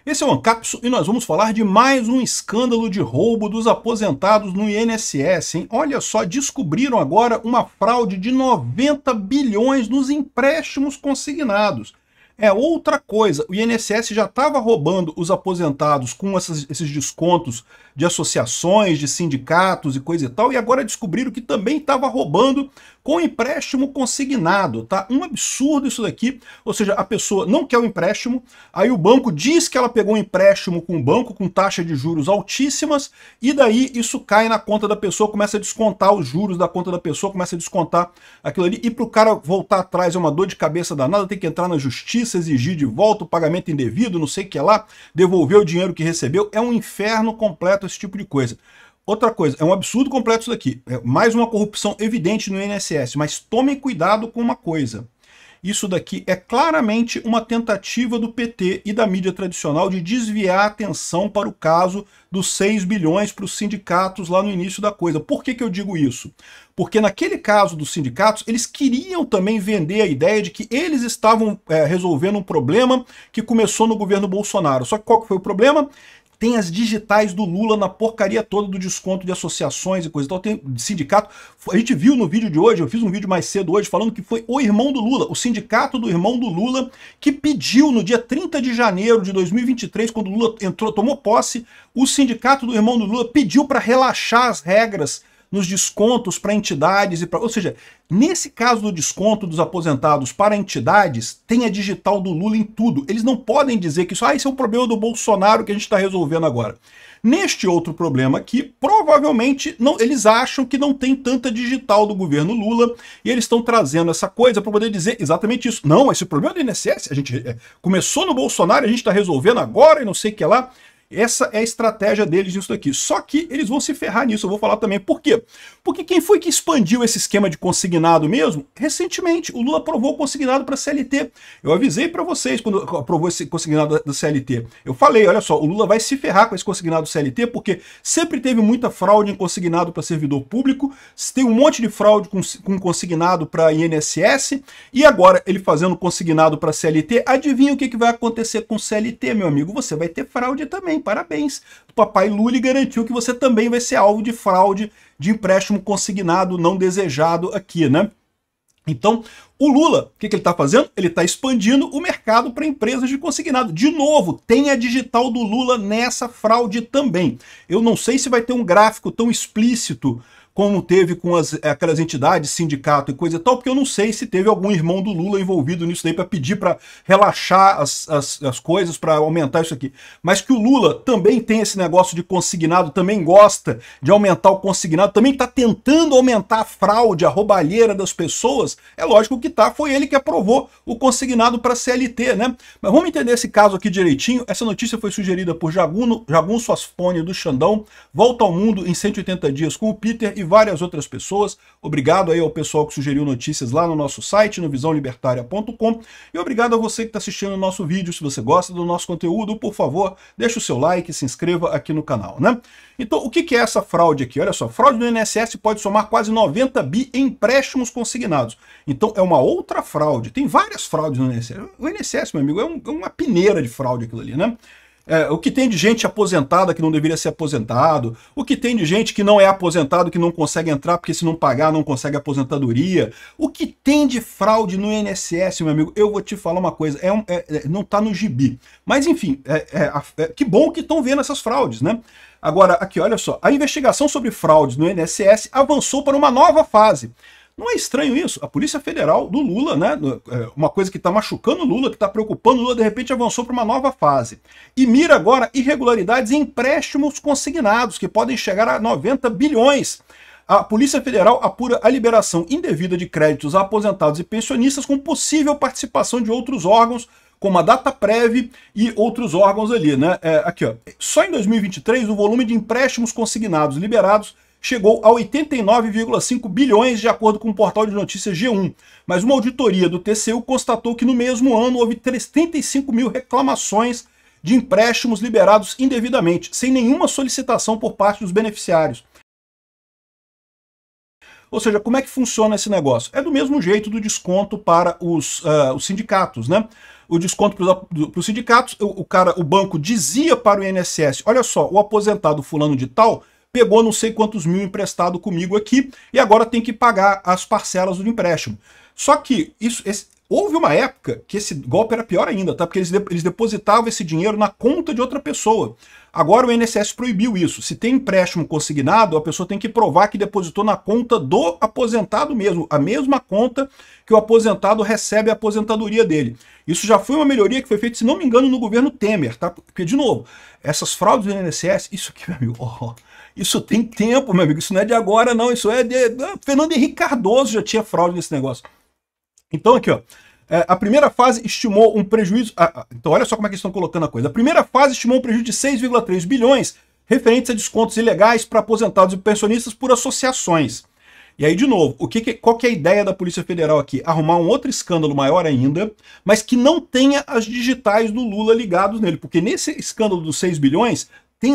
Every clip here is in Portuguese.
Esse é o Ancapso e nós vamos falar de mais um escândalo de roubo dos aposentados no INSS, hein? Olha só, descobriram agora uma fraude de 90 bilhões nos empréstimos consignados. É outra coisa, o INSS já estava roubando os aposentados com esses descontos de associações, de sindicatos e coisa e tal, e agora descobriram que também estava roubando com empréstimo consignado, tá? Um absurdo isso daqui, ou seja, a pessoa não quer o empréstimo, aí o banco diz que ela pegou um empréstimo com o banco com taxa de juros altíssimas, e daí isso cai na conta da pessoa, começa a descontar os juros da conta da pessoa, começa a descontar aquilo ali, e para o cara voltar atrás é uma dor de cabeça danada, tem que entrar na justiça, exigir de volta o pagamento indevido, não sei o que lá, devolver o dinheiro que recebeu, é um inferno completo esse tipo de coisa. Outra coisa, é um absurdo completo isso daqui, é mais uma corrupção evidente no INSS, mas tomem cuidado com uma coisa. Isso daqui é claramente uma tentativa do PT e da mídia tradicional de desviar a atenção para o caso dos 6 bilhões para os sindicatos lá no início da coisa. Por que eu digo isso? Porque naquele caso dos sindicatos, eles queriam também vender a ideia de que eles estavam resolvendo um problema que começou no governo Bolsonaro. Só que qual que foi o problema? Tem as digitais do Lula na porcaria toda do desconto de associações e coisa e tal, tem sindicato. A gente viu no vídeo de hoje, eu fiz um vídeo mais cedo hoje falando que foi o irmão do Lula, o sindicato do irmão do Lula, que pediu no dia 30 de janeiro de 2023, quando o Lula tomou posse, o sindicato do irmão do Lula pediu para relaxar as regras nos descontos para entidades, ou seja, nesse caso do desconto dos aposentados para entidades, tem a digital do Lula em tudo. Eles não podem dizer que isso é um problema do Bolsonaro que a gente está resolvendo agora. Neste outro problema aqui, provavelmente eles acham que não tem tanta digital do governo Lula e eles estão trazendo essa coisa para poder dizer exatamente isso. Não, esse problema do INSS, a gente começou no Bolsonaro, a gente está resolvendo agora e não sei o que lá. Essa é a estratégia deles nisso daqui. Só que eles vão se ferrar nisso, eu vou falar também. Por quê? Porque quem foi que expandiu esse esquema de consignado mesmo? Recentemente, o Lula aprovou o consignado para a CLT. Eu avisei para vocês quando aprovou esse consignado da CLT. Eu falei, olha só, o Lula vai se ferrar com esse consignado CLT porque sempre teve muita fraude em consignado para servidor público, tem um monte de fraude com consignado para INSS, e agora ele fazendo consignado para CLT, adivinha o que vai acontecer com CLT, meu amigo? Você vai ter fraude também. Parabéns. O papai Lula garantiu que você também vai ser alvo de fraude de empréstimo consignado não desejado aqui, né? Então, o Lula, o que ele está fazendo? Ele está expandindo o mercado para empresas de consignado. De novo, tem a digital do Lula nessa fraude também. Eu não sei se vai ter um gráfico tão explícito como teve com aquelas entidades, sindicato e coisa e tal, porque eu não sei se teve algum irmão do Lula envolvido nisso daí para pedir para relaxar as coisas, para aumentar isso aqui. Mas que o Lula também tem esse negócio de consignado, também gosta de aumentar o consignado, também está tentando aumentar a fraude, a roubalheira das pessoas, é lógico que tá, foi ele que aprovou o consignado para a CLT, né? Mas vamos entender esse caso aqui direitinho. Essa notícia foi sugerida por Jagun Suaspone do Xandão, Volta ao Mundo em 180 Dias com o Peter e várias outras pessoas. Obrigado aí ao pessoal que sugeriu notícias lá no nosso site, no visãolibertaria.com, e obrigado a você que está assistindo o nosso vídeo. Se você gosta do nosso conteúdo, por favor, deixa o seu like, se inscreva aqui no canal, né? Então, o que é essa fraude aqui? Olha só, fraude do INSS pode somar quase 90 bi em empréstimos consignados. Então, é uma outra fraude. Tem várias fraudes no INSS. O INSS, meu amigo, é uma peneira de fraude aquilo ali, né? O que tem de gente aposentada que não deveria ser aposentado, o que tem de gente que não é aposentado que não consegue entrar porque se não pagar não consegue aposentadoria, o que tem de fraude no INSS, meu amigo, eu vou te falar uma coisa, não está no gibi. Mas enfim, que bom que estão vendo essas fraudes, né? Agora, aqui, olha só, a investigação sobre fraudes no INSS avançou para uma nova fase. Não é estranho isso? A Polícia Federal do Lula, né, uma coisa que está machucando o Lula, que está preocupando o Lula, de repente avançou para uma nova fase. E mira agora irregularidades em empréstimos consignados, que podem chegar a 90 bilhões. A Polícia Federal apura a liberação indevida de créditos a aposentados e pensionistas com possível participação de outros órgãos, como a Dataprev e outros órgãos ali, né? Aqui, ó. Só em 2023, o volume de empréstimos consignados liberados chegou a 89,5 bilhões, de acordo com o portal de notícias G1. Mas uma auditoria do TCU constatou que no mesmo ano houve 35 mil reclamações de empréstimos liberados indevidamente, sem nenhuma solicitação por parte dos beneficiários. Ou seja, como é que funciona esse negócio? É do mesmo jeito do desconto para os sindicatos, né? o desconto para os sindicatos, o banco dizia para o INSS, olha só, o aposentado fulano de tal pegou não sei quantos mil emprestado comigo aqui e agora tem que pagar as parcelas do empréstimo. Só que houve uma época que esse golpe era pior ainda, tá? Porque eles depositavam esse dinheiro na conta de outra pessoa. Agora o INSS proibiu isso. Se tem empréstimo consignado, a pessoa tem que provar que depositou na conta do aposentado mesmo, a mesma conta que o aposentado recebe a aposentadoria dele. Isso já foi uma melhoria que foi feita, se não me engano, no governo Temer, tá? Porque, de novo, essas fraudes do INSS, isso aqui, meu amigo, isso tem tempo, meu amigo, isso não é de agora, não, isso é de... Fernando Henrique Cardoso já tinha fraude nesse negócio. Então aqui, ó, a primeira fase estimou um prejuízo... então olha só como é que eles estão colocando a coisa. A primeira fase estimou um prejuízo de 6,3 bilhões referentes a descontos ilegais para aposentados e pensionistas por associações. E aí, de novo, qual que é a ideia da Polícia Federal aqui? Arrumar um outro escândalo maior ainda, mas que não tenha as digitais do Lula ligados nele. Porque nesse escândalo dos 6 bilhões, tem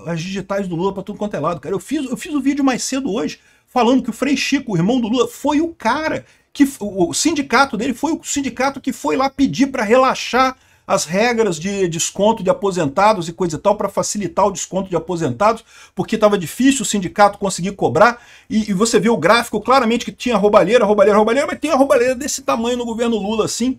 as digitais do Lula para tudo quanto é lado, cara. Eu fiz um vídeo mais cedo hoje, falando que o Frei Chico, o irmão do Lula, foi o cara que o sindicato dele foi o sindicato que foi lá pedir para relaxar as regras de desconto de aposentados e coisa e tal, para facilitar o desconto de aposentados, porque estava difícil o sindicato conseguir cobrar, e você vê o gráfico claramente que tinha roubalheira, mas tem uma roubalheira desse tamanho no governo Lula, assim.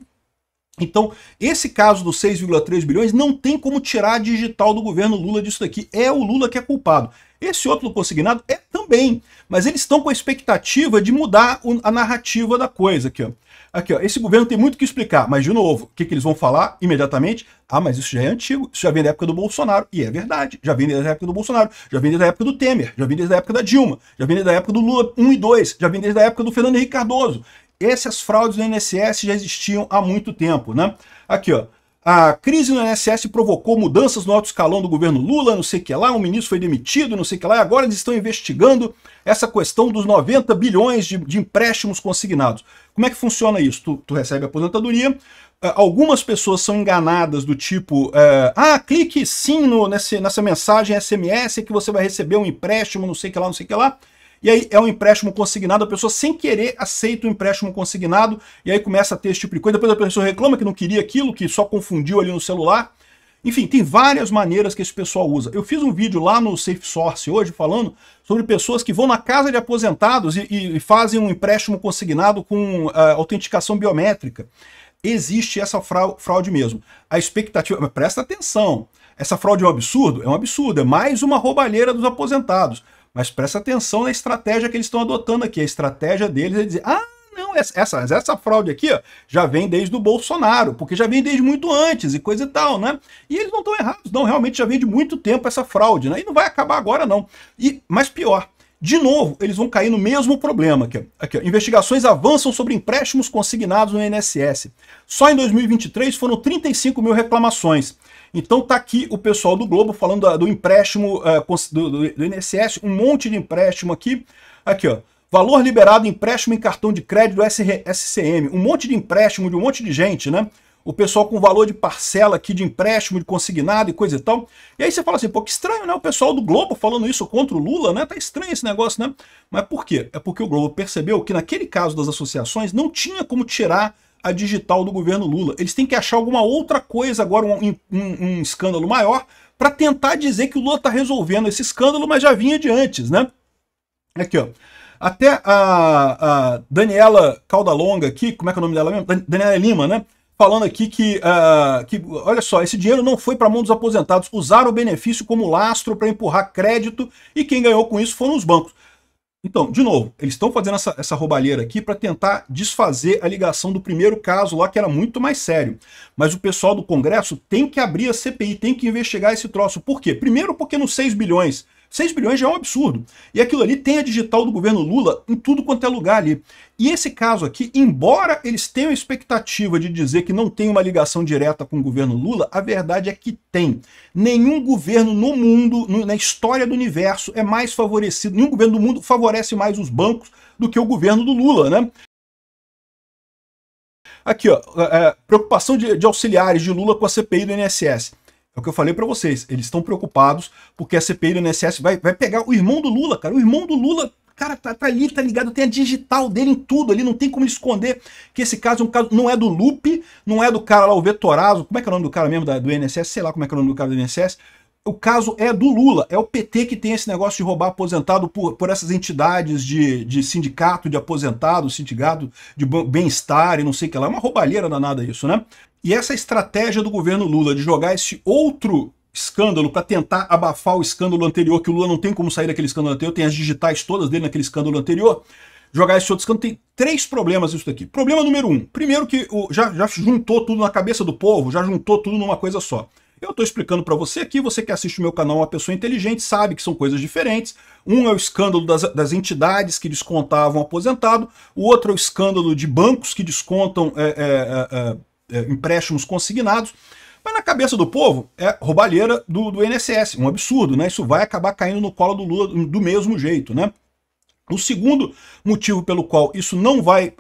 Então, esse caso dos 6,3 bilhões não tem como tirar a digital do governo Lula disso daqui. É o Lula que é culpado. Esse outro consignado é também, mas eles estão com a expectativa de mudar a narrativa da coisa aqui, ó. Aqui, ó, esse governo tem muito o que explicar, mas, de novo, o que eles vão falar imediatamente? Ah, mas isso já é antigo, isso já vem da época do Bolsonaro. E é verdade, já vem desde a época do Bolsonaro, já vem desde a época do Temer, já vem desde a época da Dilma, já vem desde a época do Lula 1 e 2, já vem desde a época do Fernando Henrique Cardoso. Essas fraudes do INSS já existiam há muito tempo, né? Aqui, ó. A crise no INSS provocou mudanças no alto escalão do governo Lula, não sei o que lá, um ministro foi demitido, não sei o que lá, e agora eles estão investigando essa questão dos 90 bilhões de empréstimos consignados. Como é que funciona isso? Tu recebe a aposentadoria, algumas pessoas são enganadas do tipo, clique sim nessa mensagem SMS que você vai receber um empréstimo, não sei o que lá, não sei o que lá. E aí é um empréstimo consignado, a pessoa sem querer aceita o empréstimo consignado, e aí começa a ter esse tipo de coisa, depois a pessoa reclama que não queria aquilo, que só confundiu ali no celular. Enfim, tem várias maneiras que esse pessoal usa. Eu fiz um vídeo lá no Safe Source hoje falando sobre pessoas que vão na casa de aposentados e fazem um empréstimo consignado com autenticação biométrica. Existe essa fraude mesmo. A expectativa... Mas presta atenção, essa fraude é um absurdo? É um absurdo, é mais uma roubalheira dos aposentados. Mas presta atenção na estratégia que eles estão adotando aqui. A estratégia deles é dizer, não, essa fraude aqui ó, já vem desde o Bolsonaro, porque já vem desde muito antes e coisa e tal, né? E eles não estão errados, não, realmente já vem de muito tempo essa fraude, né? E não vai acabar agora, não. Mas pior, de novo, eles vão cair no mesmo problema. Aqui, ó, investigações avançam sobre empréstimos consignados no INSS. Só em 2023 foram 35 mil reclamações. Então tá aqui o pessoal do Globo falando do empréstimo do INSS, um monte de empréstimo aqui. Aqui, ó, valor liberado, empréstimo em cartão de crédito SCM, um monte de empréstimo de um monte de gente, né? O pessoal com valor de parcela aqui de empréstimo, de consignado e coisa e tal. E aí você fala assim, pô, que estranho, né? O pessoal do Globo falando isso contra o Lula, né? Tá estranho esse negócio, né? Mas por quê? É porque o Globo percebeu que naquele caso das associações não tinha como tirar a digital do governo Lula. Eles têm que achar alguma outra coisa agora, um escândalo maior, para tentar dizer que o Lula está resolvendo esse escândalo, mas já vinha de antes, né? Aqui, ó. Até a Daniela Caudalonga aqui, como é que é o nome dela mesmo? Daniela Lima, né? Falando aqui que olha só, esse dinheiro não foi para a mão dos aposentados, usaram o benefício como lastro para empurrar crédito e quem ganhou com isso foram os bancos. Então, de novo, eles estão fazendo essa roubalheira aqui para tentar desfazer a ligação do primeiro caso lá, que era muito mais sério. Mas o pessoal do Congresso tem que abrir a CPI, tem que investigar esse troço. Por quê? Primeiro porque nos 6 bilhões... 6 bilhões já é um absurdo. E aquilo ali tem a digital do governo Lula em tudo quanto é lugar ali. E esse caso aqui, embora eles tenham a expectativa de dizer que não tem uma ligação direta com o governo Lula, a verdade é que tem. Nenhum governo no mundo, na história do universo, é mais favorecido, nenhum governo do mundo favorece mais os bancos do que o governo do Lula, né? Aqui, ó, preocupação de auxiliares de Lula com a CPI do INSS. É o que eu falei para vocês, eles estão preocupados porque a CPI do INSS vai pegar o irmão do Lula, cara. O irmão do Lula cara tá ali, tá ligado, tem a digital dele em tudo ali, não tem como esconder que esse caso é um caso, não é do Lupe, não é do cara lá, o Vettorazzo, como é que é o nome do cara mesmo do INSS, sei lá como é que é o nome do cara do INSS, o caso é do Lula, é o PT que tem esse negócio de roubar aposentado por essas entidades de sindicato de aposentado, sindicato de bem-estar e não sei o que lá, é uma roubalheira danada isso, né? E essa estratégia do governo Lula de jogar esse outro escândalo para tentar abafar o escândalo anterior, que o Lula não tem como sair daquele escândalo anterior, tem as digitais todas dele naquele escândalo anterior, jogar esse outro escândalo, tem 3 problemas isso daqui. Problema número 1, primeiro que já juntou tudo na cabeça do povo, já juntou tudo numa coisa só. Eu estou explicando para você aqui, você que assiste o meu canal, uma pessoa inteligente, sabe que são coisas diferentes. Um é o escândalo das entidades que descontavam aposentado, o outro é o escândalo de bancos que descontam empréstimos consignados. Mas na cabeça do povo é roubalheira do INSS, um absurdo, né? Isso vai acabar caindo no colo do Lula do mesmo jeito, né? O segundo motivo pelo qual isso não vai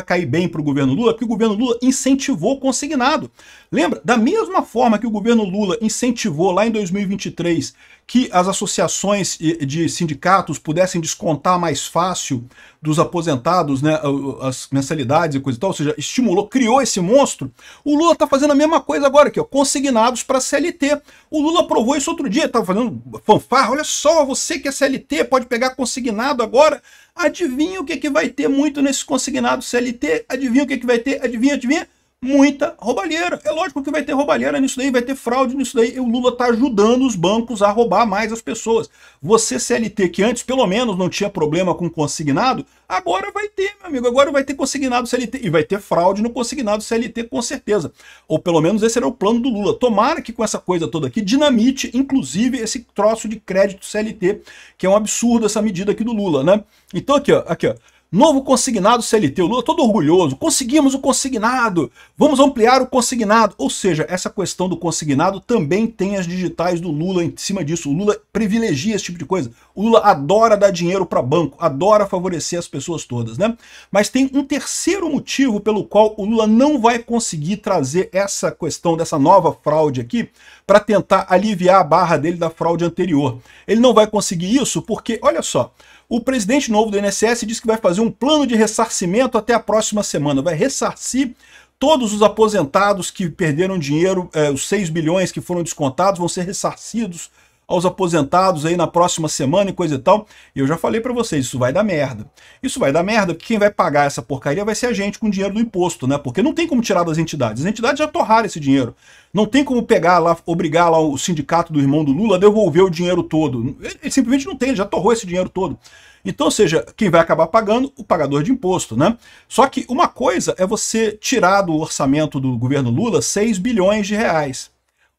cair bem para o governo Lula é que o governo Lula incentivou o consignado. Lembra? Da mesma forma que o governo Lula incentivou lá em 2023 que as associações de sindicatos pudessem descontar mais fácil dos aposentados, né, as mensalidades e coisa e tal, ou seja, estimulou, criou esse monstro, o Lula está fazendo a mesma coisa agora aqui, ó, consignados para CLT. O Lula aprovou isso outro dia, estava fazendo fanfarra, olha só, você que é CLT pode pegar consignado agora. Adivinha o que vai ter muito nesse consignado CLT? Adivinha o que vai ter? Adivinha? Muita roubalheira. É lógico que vai ter roubalheira nisso daí, vai ter fraude nisso daí. E o Lula está ajudando os bancos a roubar mais as pessoas. Você, CLT, que antes pelo menos não tinha problema com consignado, agora vai ter, meu amigo. Agora vai ter consignado CLT. E vai ter fraude no consignado CLT, com certeza. Ou pelo menos esse era o plano do Lula. Tomara que com essa coisa toda aqui dinamite, inclusive, esse troço de crédito CLT, que é um absurdo essa medida aqui do Lula, né? Então aqui, ó. Novo consignado CLT, o Lula todo orgulhoso, conseguimos o consignado, vamos ampliar o consignado. Ou seja, essa questão do consignado também tem as digitais do Lula em cima disso. O Lula privilegia esse tipo de coisa. O Lula adora dar dinheiro para banco, adora favorecer as pessoas todas, né? Mas tem um terceiro motivo pelo qual o Lula não vai conseguir trazer essa questão dessa nova fraude aqui para tentar aliviar a barra dele da fraude anterior. Ele não vai conseguir isso porque, olha só, o presidente novo do INSS disse que vai fazer um plano de ressarcimento até a próxima semana. Vai ressarcir todos os aposentados que perderam dinheiro, os 6 bilhões que foram descontados vão ser ressarcidos aos aposentados aí na próxima semana e coisa e tal. E eu já falei para vocês, isso vai dar merda. Isso vai dar merda porque quem vai pagar essa porcaria vai ser a gente com dinheiro do imposto, né? Porque não tem como tirar das entidades. As entidades já torraram esse dinheiro. Não tem como pegar lá, obrigar lá o sindicato do irmão do Lula a devolver o dinheiro todo. Ele simplesmente não tem, ele já torrou esse dinheiro todo. Então, ou seja, quem vai acabar pagando? O pagador de imposto, né? Só que uma coisa é você tirar do orçamento do governo Lula 6 bilhões de reais.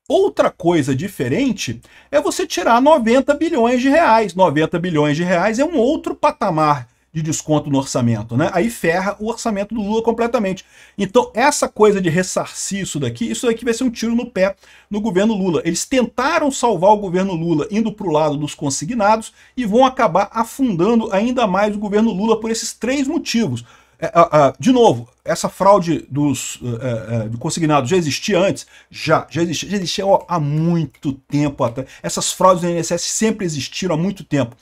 Outra coisa diferente é você tirar 90 bilhões de reais. 90 bilhões de reais é um outro patamar de desconto no orçamento, né? Aí ferra o orçamento do Lula completamente. Então, essa coisa de ressarcir isso daqui vai ser um tiro no pé no governo Lula. Eles tentaram salvar o governo Lula indo para o lado dos consignados e vão acabar afundando ainda mais o governo Lula por esses 3 motivos. De novo, essa fraude do consignado já existia antes? Já existia há muito tempo atrás. Essas fraudes do INSS sempre existiram há muito tempo.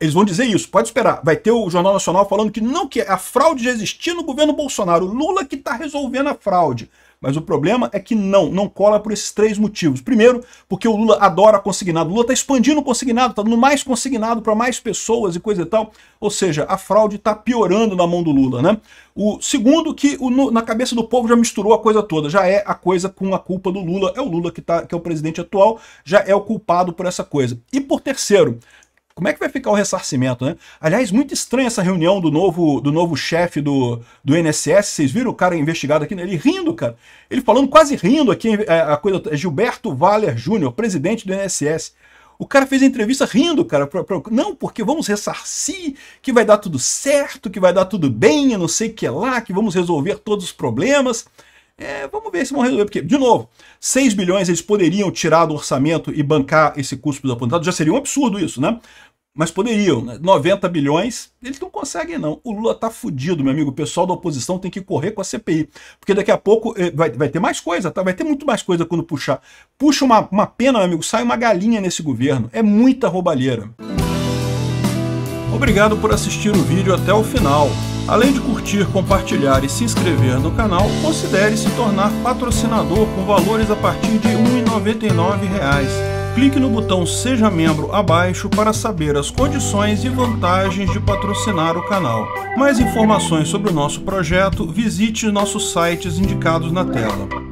Eles vão dizer isso, pode esperar. Vai ter o Jornal Nacional falando que não, que a fraude já existia no governo Bolsonaro. O Lula que está resolvendo a fraude. Mas o problema é que não cola por esses 3 motivos. Primeiro, porque o Lula adora consignado. O Lula está expandindo o consignado, está dando mais consignado para mais pessoas e coisa e tal. Ou seja, a fraude está piorando na mão do Lula, né? O segundo, que na cabeça do povo já misturou a coisa toda. Já é a coisa com a culpa do Lula. É o Lula que é o presidente atual, já é o culpado por essa coisa. E por terceiro, como é que vai ficar o ressarcimento, né? Aliás, muito estranha essa reunião do novo chefe do INSS. Vocês viram o cara investigado aqui? Ele rindo, cara. Ele falando, quase rindo aqui, a coisa é Gilberto Valer Júnior, presidente do INSS. O cara fez a entrevista rindo, cara. Não, porque vamos ressarcir, que vai dar tudo certo, que vai dar tudo bem, eu não sei o que lá, que vamos resolver todos os problemas. Vamos ver se vão resolver, porque, de novo, 6 bilhões eles poderiam tirar do orçamento e bancar esse custo dos aposentados. Já seria um absurdo isso, né? Mas poderiam, né? 90 bilhões, eles não conseguem não. O Lula tá fudido, meu amigo. O pessoal da oposição tem que correr com a CPI. Porque daqui a pouco vai ter mais coisa, tá? Vai ter muito mais coisa quando puxar. Puxa uma pena, meu amigo, sai uma galinha nesse governo. É muita roubalheira. Obrigado por assistir o vídeo até o final. Além de curtir, compartilhar e se inscrever no canal, considere se tornar patrocinador com valores a partir de R$ 1,99. Clique no botão Seja Membro abaixo para saber as condições e vantagens de patrocinar o canal. Mais informações sobre o nosso projeto, visite nossos sites indicados na tela.